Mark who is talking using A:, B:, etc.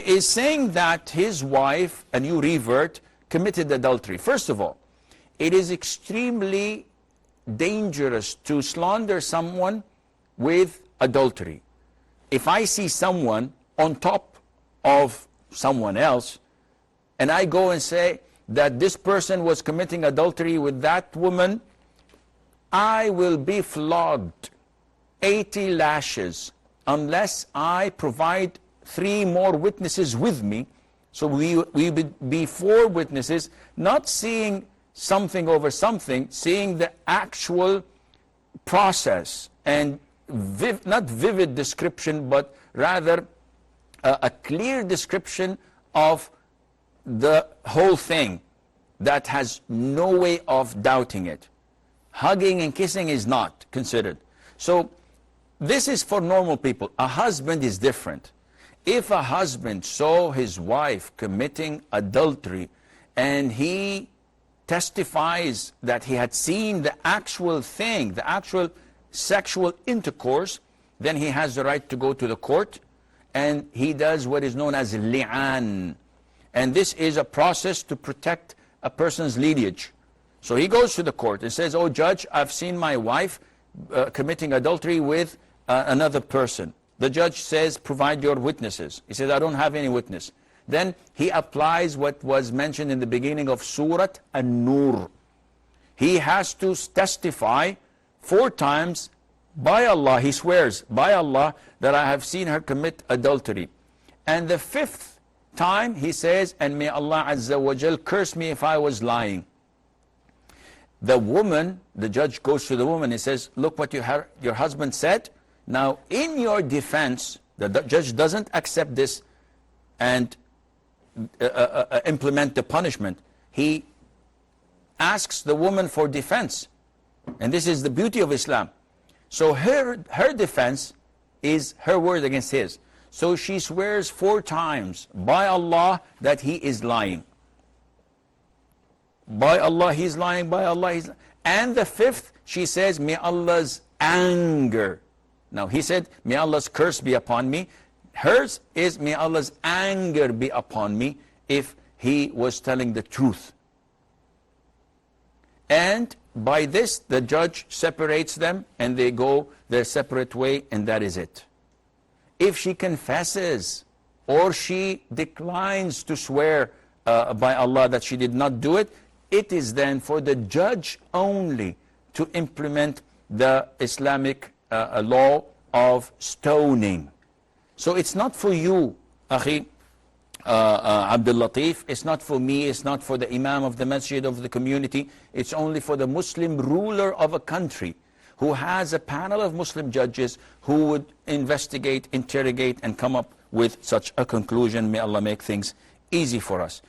A: is saying that his wife, a new revert, committed adultery. First of all, it is extremely dangerous to slander someone with adultery. If I see someone on top of someone else, and I go and say that this person was committing adultery with that woman, I will be flogged 80 lashes unless I provide 3 more witnesses with me. So we would be 4 witnesses, not seeing something over something, seeing the actual process, and not vivid description, but rather a clear description of the whole thing that has no way of doubting it. Hugging and kissing is not considered. So this is for normal people. A husband is different. If a husband saw his wife committing adultery and he testifies that he had seen the actual thing, the actual sexual intercourse, then he has the right to go to the court, and he does what is known as li'an. And this is a process to protect a person's lineage. So he goes to the court and says, "Oh judge, I've seen my wife committing adultery with another person." The judge says, "Provide your witnesses." He says, "I don't have any witness." Then he applies what was mentioned in the beginning of Surah An-Nur. He has to testify 4 times, by Allah, he swears, by Allah, that I have seen her commit adultery. And the 5th time he says, "And may Allah Azza wa Jal curse me if I was lying." The woman, the judge goes to the woman and says, "Look what your husband said. Now, in your defense," the judge doesn't accept this and implement the punishment. He asks the woman for defense. And this is the beauty of Islam. So her defense is her word against his. So she swears 4 times, by Allah, that he is lying. By Allah, he's lying. By Allah, he's lying. And the 5th, she says, "May Allah's anger." Now, he said, "May Allah's curse be upon me." Hers is, "May Allah's anger be upon me," if he was telling the truth. And by this, the judge separates them, and they go their separate way, and that is it. If she confesses, or she declines to swear by Allah that she did not do it, it is then for the judge only to implement the Islamic law of stoning. So it's not for you, Akhi Abdul Latif, it's not for me, it's not for the Imam of the Masjid of the community, it's only for the Muslim ruler of a country who has a panel of Muslim judges who would investigate, interrogate, and come up with such a conclusion. May Allah make things easy for us.